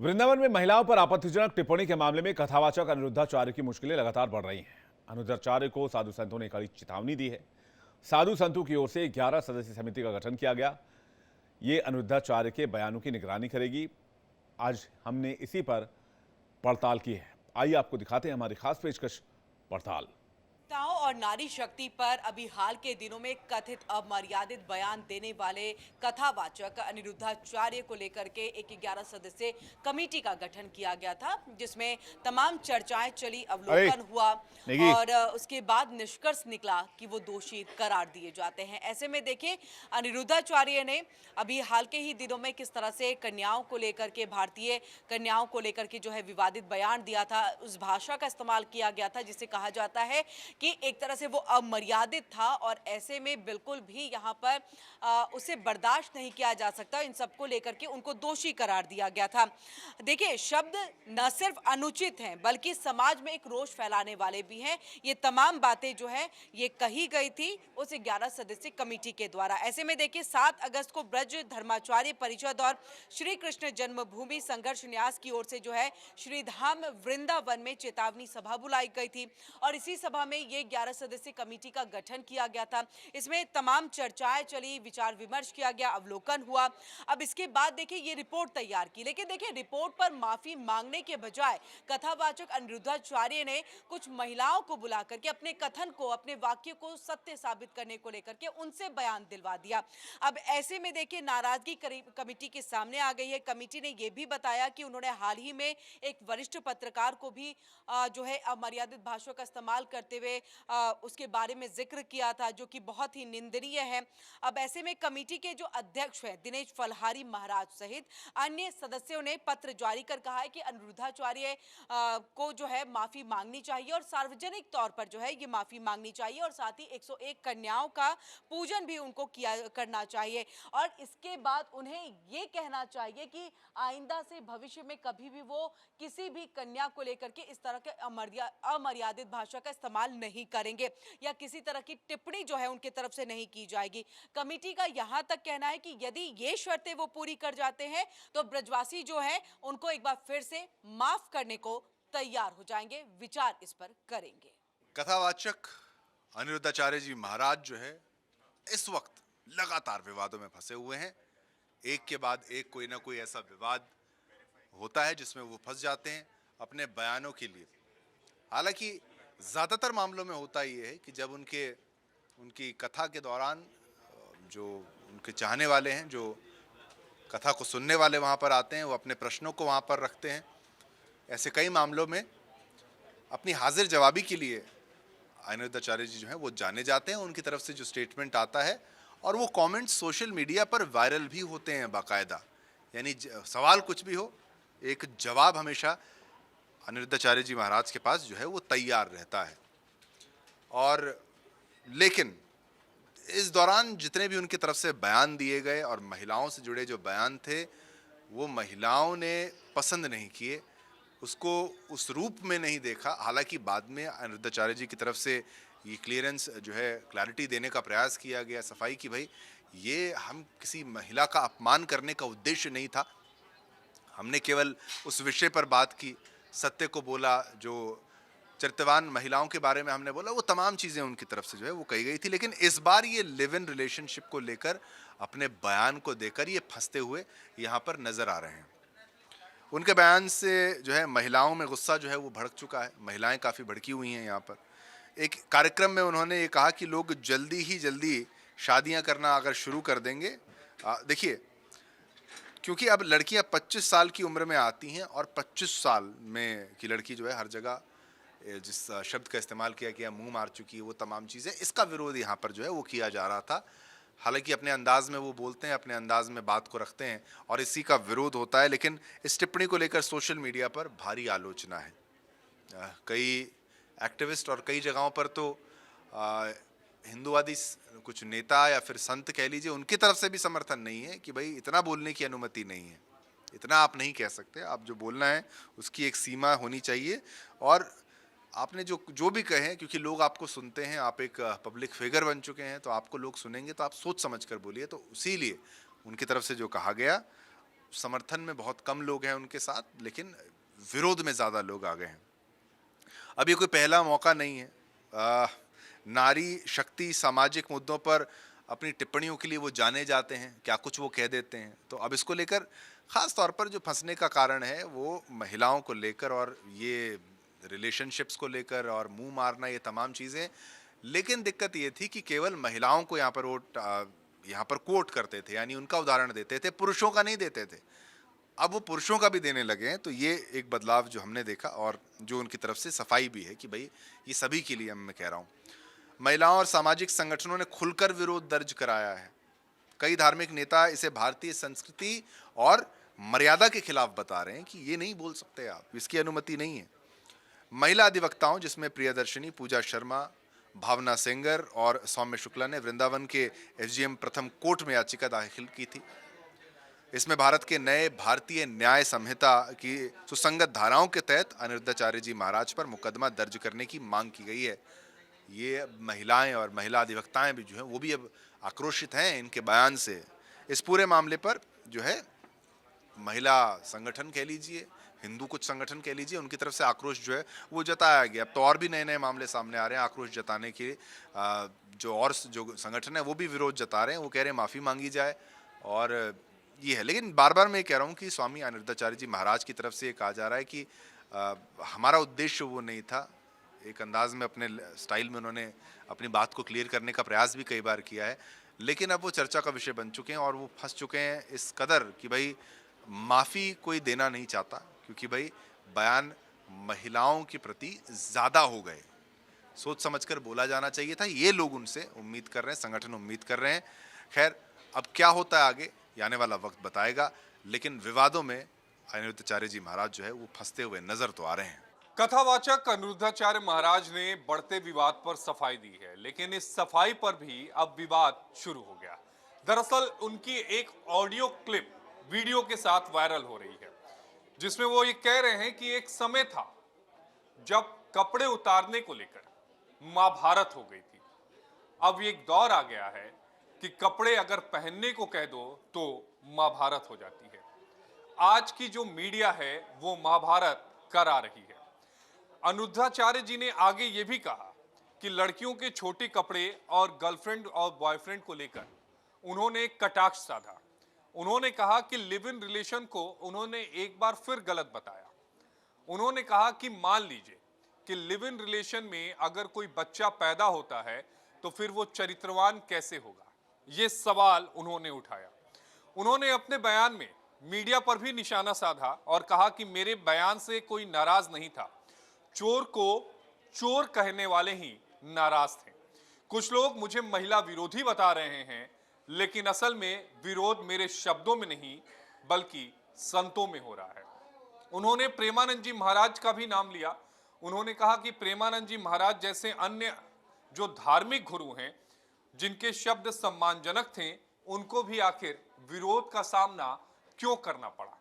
वृंदावन में महिलाओं पर आपत्तिजनक टिप्पणी के मामले में कथावाचक अनिरुद्धाचार्य की मुश्किलें लगातार बढ़ रही हैं। अनिरुद्धाचार्य को साधु संतों ने कड़ी चेतावनी दी है। साधु संतों की ओर से 11 सदस्यीय समिति का गठन किया गया। ये अनिरुद्धाचार्य के बयानों की निगरानी करेगी। आज हमने इसी पर पड़ताल की है। आइए आपको दिखाते हैं हमारी खास पेशकश पड़ताल। महिलाओं और नारी शक्ति पर अभी हाल के दिनों में कथित अमर्यादित बयान देने वाले कथावाचक अनिरुद्धाचार्य को लेकर के एक 11 सदस्यीय कमेटी का गठन किया गया था, जिसमें तमाम चर्चाएं चली, अवलोकन हुआ और उसके बाद निष्कर्ष निकला कि वो दोषी करार दिए जाते हैं। ऐसे में देखिए, अनिरुद्धाचार्य ने अभी हाल के ही दिनों में किस तरह से कन्याओं को लेकर के, भारतीय कन्याओं को लेकर के जो है विवादित बयान दिया था, उस भाषा का इस्तेमाल किया गया था जिसे कहा जाता है कि एक तरह से वो अमर्यादित था और ऐसे में बिल्कुल भी यहाँ पर उसे बर्दाश्त नहीं किया जा सकता। इन सबको लेकर के उनको दोषी करार दिया गया था। देखिए, शब्द न सिर्फ अनुचित हैं बल्कि समाज में एक रोष फैलाने वाले भी हैं। ये तमाम बातें जो है ये कही गई थी उस 11 सदस्यीय कमेटी के द्वारा। ऐसे में देखिए, 7 अगस्त को ब्रज धर्माचार्य परिषद और श्री कृष्ण जन्मभूमि संघर्ष न्यास की ओर से जो है श्रीधाम वृंदावन में चेतावनी सभा बुलाई गई थी और इसी सभा में ये 11 सदस्यीय कमेटी का गठन किया गया था। इसमें तमाम चर्चाएं चली, विचार विमर्श किया गया, अवलोकन हुआ। अब इसके बाद देखिए ये रिपोर्ट तैयार की, लेकिन देखिए रिपोर्ट पर माफी मांगने के बजाय कथावाचक अनिरुद्धाचार्य ने कुछ महिलाओं को बुला करके अपने कथन को, अपने वाक्य को सत्य साबित करने को लेकर के उनसे बयान दिलवा दिया। अब ऐसे में देखिए नाराजगी कमेटी के सामने आ गई है। कमेटी ने यह भी बताया कि उन्होंने हाल ही में एक वरिष्ठ पत्रकार को भी जो है अमर्यादित भाषा का इस्तेमाल करते हुए उसके बारे में जिक्र किया था, जो कि बहुत ही निंदनीय है। अब ऐसे में कमेटी के जो अध्यक्ष हैं दिनेश फलहारी महाराज सहित अन्य सदस्यों ने पत्र जारी कर कहा है कि अनिरुद्धाचार्य को जो है माफी मांगनी चाहिए और सार्वजनिक तौर पर जो है ये माफी मांगनी चाहिए और साथ ही 101 कन्याओं का पूजन भी उनको करना चाहिए और इसके बाद उन्हें ये कहना चाहिए कि आइंदा से भविष्य में कभी भी वो किसी भी कन्या को लेकर के इस तरह के अमर्यादित भाषा का इस्तेमाल नहीं करेंगे या किसी तरह की टिप्पणी जो है उनकी तरफ से नहीं की जाएगी। कमेटी का यहां तक कहना है कि यदि ये शर्तें वो पूरी कर जाते हैं तो ब्रजवासी जो है उनको एक बार फिर से माफ करने को तैयार हो जाएंगे, विचार इस पर करेंगे। कथावाचक अनिरुद्धाचार्य जी महाराज जो है इस वक्त लगातार विवादों में फंसे हुए हैं। एक के बाद एक कोई ना कोई ऐसा विवाद होता है जिसमें वो फंस जाते हैं अपने बयानों के लिए। हालांकि ज़्यादातर मामलों में होता ये है कि जब उनकी कथा के दौरान जो उनके चाहने वाले हैं, जो कथा को सुनने वाले वहाँ पर आते हैं, वो अपने प्रश्नों को वहाँ पर रखते हैं। ऐसे कई मामलों में अपनी हाजिर जवाबी के लिए अनिरुद्धाचार्य जी जो हैं वो जाने जाते हैं। उनकी तरफ से जो स्टेटमेंट आता है और वो कमेंट्स सोशल मीडिया पर वायरल भी होते हैं बाकायदा। यानी सवाल कुछ भी हो, एक जवाब हमेशा अनिरुद्धाचार्य जी महाराज के पास जो है वो तैयार रहता है। और लेकिन इस दौरान जितने भी उनकी तरफ से बयान दिए गए और महिलाओं से जुड़े जो बयान थे वो महिलाओं ने पसंद नहीं किए, उसको उस रूप में नहीं देखा। हालांकि बाद में अनिरुद्धाचार्य जी की तरफ से ये क्लियरेंस जो है, क्लैरिटी देने का प्रयास किया गया, सफाई की भाई ये हम किसी महिला का अपमान करने का उद्देश्य नहीं था, हमने केवल उस विषय पर बात की, सत्य को बोला, जो चरित्रवान महिलाओं के बारे में हमने बोला, वो तमाम चीज़ें उनकी तरफ से जो है वो कही गई थी। लेकिन इस बार ये लिव इन रिलेशनशिप को लेकर अपने बयान को देकर ये फंसते हुए यहाँ पर नज़र आ रहे हैं। उनके बयान से जो है महिलाओं में गुस्सा जो है वो भड़क चुका है। महिलाएं काफ़ी भड़की हुई हैं। यहाँ पर एक कार्यक्रम में उन्होंने ये कहा कि लोग जल्दी शादियाँ करना अगर शुरू कर देंगे, देखिए क्योंकि अब लड़कियां 25 साल की उम्र में आती हैं और 25 साल में की लड़की जो है हर जगह जिस शब्द का इस्तेमाल किया गया, मुंह मार चुकी है, वो तमाम चीज़ें, इसका विरोध यहाँ पर जो है वो किया जा रहा था। हालांकि अपने अंदाज में वो बोलते हैं, अपने अंदाज में बात को रखते हैं और इसी का विरोध होता है। लेकिन इस टिप्पणी को लेकर सोशल मीडिया पर भारी आलोचना है। कई एक्टिविस्ट और कई जगहों पर तो हिंदूवादी कुछ नेता या फिर संत कह लीजिए, उनकी तरफ से भी समर्थन नहीं है कि भाई इतना बोलने की अनुमति नहीं है, इतना आप नहीं कह सकते, आप जो बोलना है उसकी एक सीमा होनी चाहिए। और आपने जो भी कहे, क्योंकि लोग आपको सुनते हैं, आप एक पब्लिक फिगर बन चुके हैं, तो आपको लोग सुनेंगे, तो आप सोच समझ कर बोलिए। तो इसीलिए उनकी तरफ से जो कहा गया समर्थन में बहुत कम लोग हैं उनके साथ, लेकिन विरोध में ज़्यादा लोग आ गए हैं। अब ये कोई पहला मौका नहीं है। नारी शक्ति, सामाजिक मुद्दों पर अपनी टिप्पणियों के लिए वो जाने जाते हैं, क्या कुछ वो कह देते हैं। तो अब इसको लेकर ख़ास तौर पर जो फंसने का कारण है वो महिलाओं को लेकर और ये रिलेशनशिप्स को लेकर और मुंह मारना, ये तमाम चीज़ें। लेकिन दिक्कत ये थी कि केवल महिलाओं को यहाँ पर वो यहाँ पर कोट करते थे, यानी उनका उदाहरण देते थे, पुरुषों का नहीं देते थे। अब वो पुरुषों का भी देने लगे हैं। तो ये एक बदलाव जो हमने देखा और जो उनकी तरफ से सफाई भी है कि भाई ये सभी के लिए मैं कह रहा हूँ। महिलाओं और सामाजिक संगठनों ने खुलकर विरोध दर्ज कराया है। कई धार्मिक नेता इसे भारतीय संस्कृति और मर्यादा के खिलाफ बता रहे हैं कि ये नहीं बोल सकते आप, इसकी अनुमति नहीं है। महिला अधिवक्ताओं जिसमें प्रियदर्शनी, पूजा शर्मा, भावना सेंगर और सौम्य शुक्ला ने वृंदावन के एसजीएम प्रथम कोर्ट में याचिका दाखिल की थी। इसमें भारत के नए भारतीय न्याय संहिता की सुसंगत धाराओं के तहत अनिरुद्धाचार्य जी महाराज पर मुकदमा दर्ज करने की मांग की गई है। ये महिलाएं और महिला अधिवक्ताएं भी जो हैं वो भी अब आक्रोशित हैं इनके बयान से। इस पूरे मामले पर जो है महिला संगठन कह लीजिए, हिंदू कुछ संगठन कह लीजिए, उनकी तरफ से आक्रोश जो है वो जताया गया। अब तो और भी नए नए मामले सामने आ रहे हैं आक्रोश जताने के। जो संगठन है वो भी विरोध जता रहे हैं, वो कह रहे हैं माफ़ी मांगी जाए और ये है। लेकिन बार बार मैं कह रहा हूँ कि स्वामी अनिरुद्धाचार्य जी महाराज की तरफ से ये कहा जा रहा है कि हमारा उद्देश्य वो नहीं था। एक अंदाज में अपने स्टाइल में उन्होंने अपनी बात को क्लियर करने का प्रयास भी कई बार किया है, लेकिन अब वो चर्चा का विषय बन चुके हैं और वो फंस चुके हैं इस कदर कि भाई माफ़ी कोई देना नहीं चाहता, क्योंकि भाई बयान महिलाओं के प्रति ज़्यादा हो गए। सोच समझकर बोला जाना चाहिए था, ये लोग उनसे उम्मीद कर रहे हैं, संगठन उम्मीद कर रहे हैं। खैर अब क्या होता है आगे, आने वाला वक्त बताएगा, लेकिन विवादों में अनिरुद्धाचार्य जी महाराज जो है वो फंसते हुए नजर तो आ रहे हैं। कथावाचक अनिरुद्धाचार्य महाराज ने बढ़ते विवाद पर सफाई दी है, लेकिन इस सफाई पर भी अब विवाद शुरू हो गया। दरअसल उनकी एक ऑडियो क्लिप वीडियो के साथ वायरल हो रही है, जिसमें वो ये कह रहे हैं कि एक समय था जब कपड़े उतारने को लेकर महाभारत हो गई थी। अब एक दौर आ गया है कि कपड़े अगर पहनने को कह दो तो महाभारत हो जाती है। आज की जो मीडिया है वो महाभारत करा रही है। अनिरुद्धाचार्य जी ने आगे ये भी कहा कि लड़कियों के छोटे कपड़े और गर्लफ्रेंड और बॉयफ्रेंड को लेकर उन्होंने एक कटाक्ष साधा। उन्होंने कहा कि लिव इन रिलेशन को उन्होंने एक बार फिर गलत बताया। उन्होंने कहा कि मान लीजिए कि लिव इन रिलेशन में अगर कोई बच्चा पैदा होता है तो फिर वो चरित्रवान कैसे होगा, ये सवाल उन्होंने उठाया। उन्होंने अपने बयान में मीडिया पर भी निशाना साधा और कहा कि मेरे बयान से कोई नाराज नहीं था, चोर को चोर कहने वाले ही नाराज थे। कुछ लोग मुझे महिला विरोधी बता रहे हैं, लेकिन असल में विरोध मेरे शब्दों में नहीं बल्कि संतों में हो रहा है। उन्होंने प्रेमानंद जी महाराज का भी नाम लिया। उन्होंने कहा कि प्रेमानंद जी महाराज जैसे अन्य जो धार्मिक गुरु हैं जिनके शब्द सम्मानजनक थे, उनको भी आखिर विरोध का सामना क्यों करना पड़ा।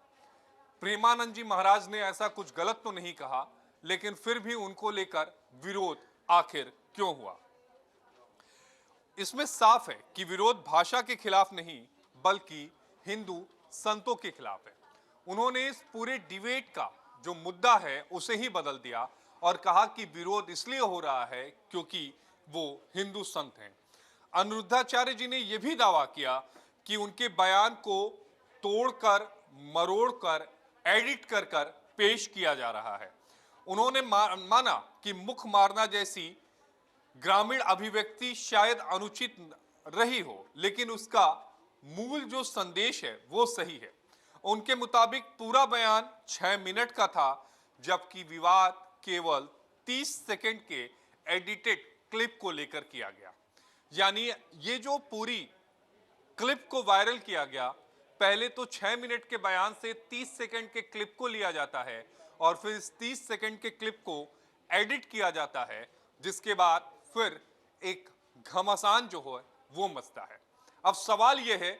प्रेमानंद जी महाराज ने ऐसा कुछ गलत तो नहीं कहा, लेकिन फिर भी उनको लेकर विरोध आखिर क्यों हुआ। इसमें साफ है कि विरोध भाषा के खिलाफ नहीं बल्कि हिंदू संतों के खिलाफ है। उन्होंने इस पूरे डिबेट का जो मुद्दा है उसे ही बदल दिया और कहा कि विरोध इसलिए हो रहा है क्योंकि वो हिंदू संत हैं। अनिरुद्धाचार्य जी ने यह भी दावा किया कि उनके बयान को तोड़कर मरोड़कर एडिट कर कर पेश किया जा रहा है। उन्होंने माना कि मुख मारना जैसी ग्रामीण अभिव्यक्ति शायद अनुचित रही हो, लेकिन उसका मूल जो संदेश है वो सही है। उनके मुताबिक पूरा बयान 6 मिनट का था, जबकि विवाद केवल 30 सेकंड के एडिटेड क्लिप को लेकर किया गया। यानी ये जो पूरी क्लिप को वायरल किया गया, पहले तो 6 मिनट के बयान से 30 सेकंड के क्लिप को लिया जाता है और फिर इस 30 सेकंड के क्लिप को एडिट किया जाता है, जिसके बाद फिर एक घमासान जो है वो मचता है। अब सवाल यह है,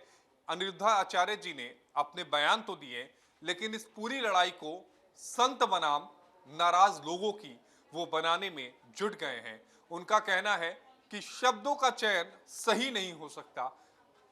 अनिरुद्धाचार्य जी ने अपने बयान तो दिए, लेकिन इस पूरी लड़ाई को संत बनाम नाराज लोगों की वो बनाने में जुट गए हैं। उनका कहना है कि शब्दों का चयन सही नहीं हो सकता,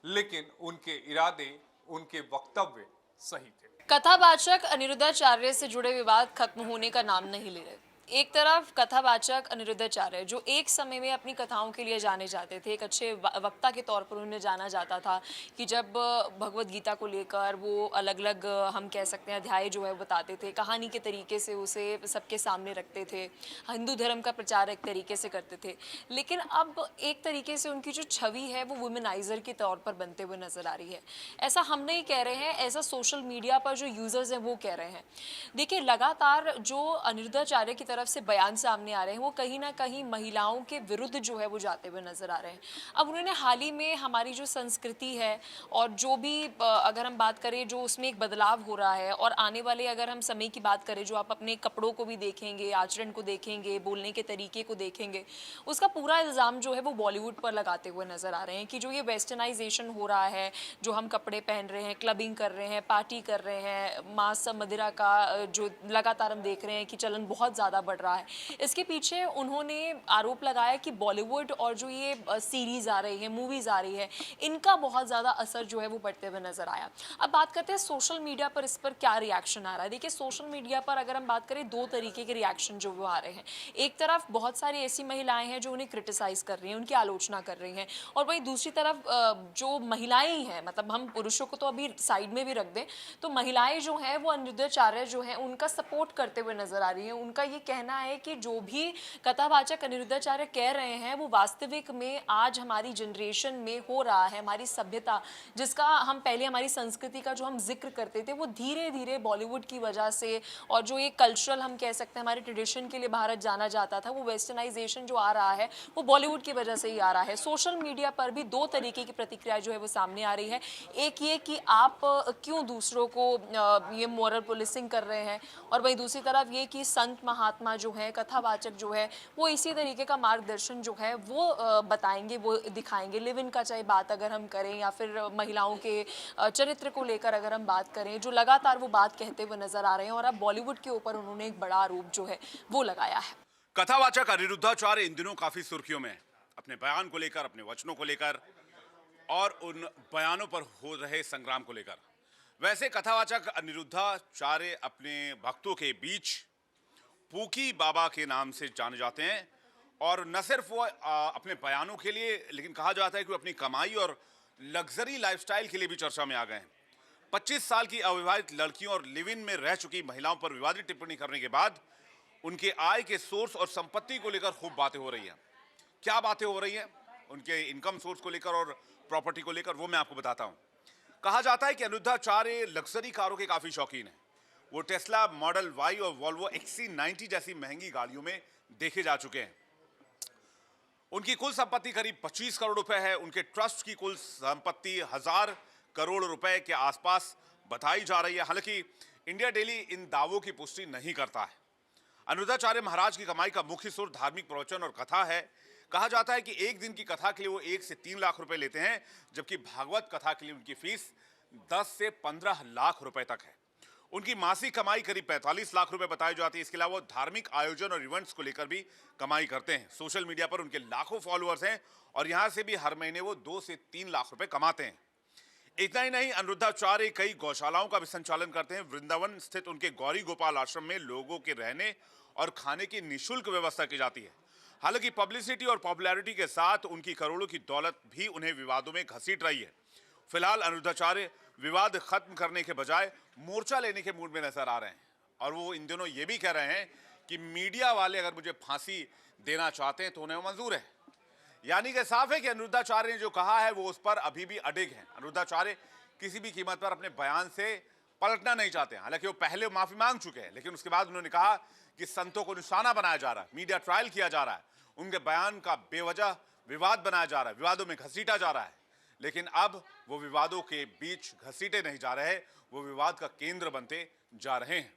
लेकिन उनके इरादे, उनके वक्तव्य सही थे। कथावाचक अनिरुद्धाचार्य से जुड़े विवाद खत्म होने का नाम नहीं ले रहे। एक तरफ कथावाचक अनिरुद्धाचार्य जो एक समय में अपनी कथाओं के लिए जाने जाते थे, एक अच्छे वक्ता के तौर पर उन्हें जाना जाता था कि जब भगवत गीता को लेकर वो अलग अलग हम कह सकते हैं अध्याय जो है बताते थे, कहानी के तरीके से उसे सबके सामने रखते थे, हिंदू धर्म का प्रचार एक तरीके से करते थे। लेकिन अब एक तरीके से उनकी जो छवि है वो वुमेनाइजर के तौर पर बनते हुए नजर आ रही है। ऐसा हम नहीं कह रहे हैं, ऐसा सोशल मीडिया पर जो यूजर्स हैं वो कह रहे हैं। देखिए, लगातार जो अनिरुद्धाचार्य की तरफ से बयान सामने आ रहे हैं वो कहीं ना कहीं महिलाओं के विरुद्ध जो है वो जाते हुए नजर आ रहे हैं। अब उन्होंने हाल ही में हमारी जो संस्कृति है और जो भी अगर हम बात करें जो उसमें एक बदलाव हो रहा है, और आने वाले अगर हम समय की बात करें जो आप अपने कपड़ों को भी देखेंगे, आचरण को देखेंगे, बोलने के तरीके को देखेंगे, उसका पूरा इल्ज़ाम जो है वो बॉलीवुड पर लगाते हुए नजर आ रहे हैं कि जो ये वेस्टर्नाइजेशन हो रहा है, जो हम कपड़े पहन रहे हैं, क्लबिंग कर रहे हैं, पार्टी कर रहे हैं, मांस मदिरा का जो लगातार हम देख रहे हैं कि चलन बहुत ज़्यादा बढ़ रहा है, इसके पीछे उन्होंने आरोप लगाया कि बॉलीवुड और जो ये सीरीज आ रही है, मूवीज आ रही है, इनका बहुत ज़्यादा असर जो है वो बढ़ते हुए नजर आया। अब बात करते हैं सोशल मीडिया पर इस पर क्या रिएक्शन आ रहा है। देखिए, सोशल मीडिया पर अगर हम बात करें दो तरीके के रिएक्शन जो वो आ रहे हैं। एक तरफ बहुत सारी ऐसी महिलाएं हैं जो उन्हें क्रिटिसाइज कर रही हैं, उनकी आलोचना कर रही हैं, और वहीं दूसरी तरफ जो महिलाएं हैं, मतलब हम पुरुषों को तो अभी साइड में भी रख दें, तो महिलाएं जो हैं वो अनिरुद्धाचार्य जो है उनका सपोर्ट करते हुए नजर आ रही हैं। उनका ये कहना है कि जो भी कथावाचक अनिरुद्धाचार्य कह रहे हैं वो वास्तविक में आज हमारी जनरेशन में हो रहा है। हमारी सभ्यता जिसका हम पहले, हमारी संस्कृति का जो हम जिक्र करते थे, वो धीरे धीरे बॉलीवुड की वजह से, और जो ये कल्चरल हम कह सकते हैं हमारे ट्रेडिशन के लिए भारत जाना जाता था, वो वेस्टर्नाइजेशन जो आ रहा है वो बॉलीवुड की वजह से ही आ रहा है। सोशल मीडिया पर भी दो तरीके की प्रतिक्रिया जो है वो सामने आ रही है। एक ये कि आप क्यों दूसरों को ये मोरल पुलिसिंग कर रहे हैं, और वहीं दूसरी तरफ ये कि संत महात्मा जो है, कथावाचक जो है, वो इसी तरीके का मार्गदर्शन जो है वो बताएंगे, वो दिखाएंगे। लिव इन का चाहे बात अगर हम करें या फिर महिलाओं के चरित्र को लेकर अगर हम बात करें, जो लगातार वो बात कहते हुए नजर आ रहे हैं, और अब बॉलीवुड के ऊपर उन्होंने एक बड़ा आरोप जो है वो लगाया है। कथावाचक अनिरुद्धाचार्य इन दिनों काफी सुर्खियों में हैं, अपने बयान को लेकर, अपने वचनों को लेकर और उन बयानों पर हो रहे संग्राम को लेकर। वैसे कथावाचक अनिरुद्धाचार्य अपने भक्तों के बीच पूकी बाबा के नाम से जाने जाते हैं, और न सिर्फ वो अपने बयानों के लिए, लेकिन कहा जाता है कि वो अपनी कमाई और लग्जरी लाइफस्टाइल के लिए भी चर्चा में आ गए हैं। 25 साल की अविवाहित लड़कियों और लिव इन में रह चुकी महिलाओं पर विवादित टिप्पणी करने के बाद उनके आय के सोर्स और संपत्ति को लेकर खूब बातें हो रही हैं। क्या बातें हो रही हैं उनके इनकम सोर्स को लेकर और प्रॉपर्टी को लेकर, वो मैं आपको बताता हूं। कहा जाता है कि अनिरुद्धाचार्य लग्जरी कारों के काफी शौकीन हैं। वो टेस्ला मॉडल वाई और वॉल्वो XC90 जैसी महंगी गाड़ियों में देखे जा चुके हैं। उनकी कुल संपत्ति करीब 25 करोड़ रुपए है। उनके ट्रस्ट की कुल संपत्ति 1000 करोड़ रुपए के आसपास बताई जा रही है। हालांकि इंडिया डेली इन दावों की पुष्टि नहीं करता है। अनिरुद्धाचार्य महाराज की कमाई का मुख्य स्रोत धार्मिक प्रवचन और कथा है। कहा जाता है कि एक दिन की कथा के लिए वो 1 से 3 लाख रुपए लेते हैं, जबकि भागवत कथा के लिए उनकी फीस 10 से 15 लाख रुपए तक है। उनकी मासिक कमाई करीब 45 लाख रुपए बताई जाती है। इसके अलावा वो धार्मिक आयोजन और इवेंट्स को लेकर भी कमाई करते हैं। सोशल मीडिया पर उनके लाखों फॉलोअर्स हैं, और यहां से भी हर महीने वो 2 से 3 लाख रुपए कमाते हैं। इतना ही नहीं, अनिरुद्धाचार्य कई गौशालाओं का भी संचालन करते हैं। वृंदावन स्थित उनके गौरी गोपाल आश्रम में लोगों के रहने और खाने की निःशुल्क व्यवस्था की जाती है। हालांकि पब्लिसिटी और पॉपुलैरिटी के साथ उनकी करोड़ों की दौलत भी उन्हें विवादों में घसीट रही है। फिलहाल अनिरुद्धाचार्य विवाद खत्म करने के बजाय मोर्चा लेने के मूड में नजर आ रहे हैं, और वो इन दिनों ये भी कह रहे हैं कि मीडिया वाले अगर मुझे फांसी देना चाहते हैं तो उन्हें मंजूर है। यानी कि साफ है कि अनिरुद्धाचार्य ने जो कहा है वो उस पर अभी भी अडिग हैं। अनिरुद्धाचार्य किसी भी कीमत पर अपने बयान से पलटना नहीं चाहते हैं। हालांकि वो पहले माफी मांग चुके हैं, लेकिन उसके बाद उन्होंने कहा कि संतों को निशाना बनाया जा रहा है, मीडिया ट्रायल किया जा रहा है, उनके बयान का बेवजह विवाद बनाया जा रहा है, विवादों में घसीटा जा रहा है। लेकिन अब वो विवादों के बीच घसीटे नहीं जा रहे, वो विवाद का केंद्र बनते जा रहे हैं।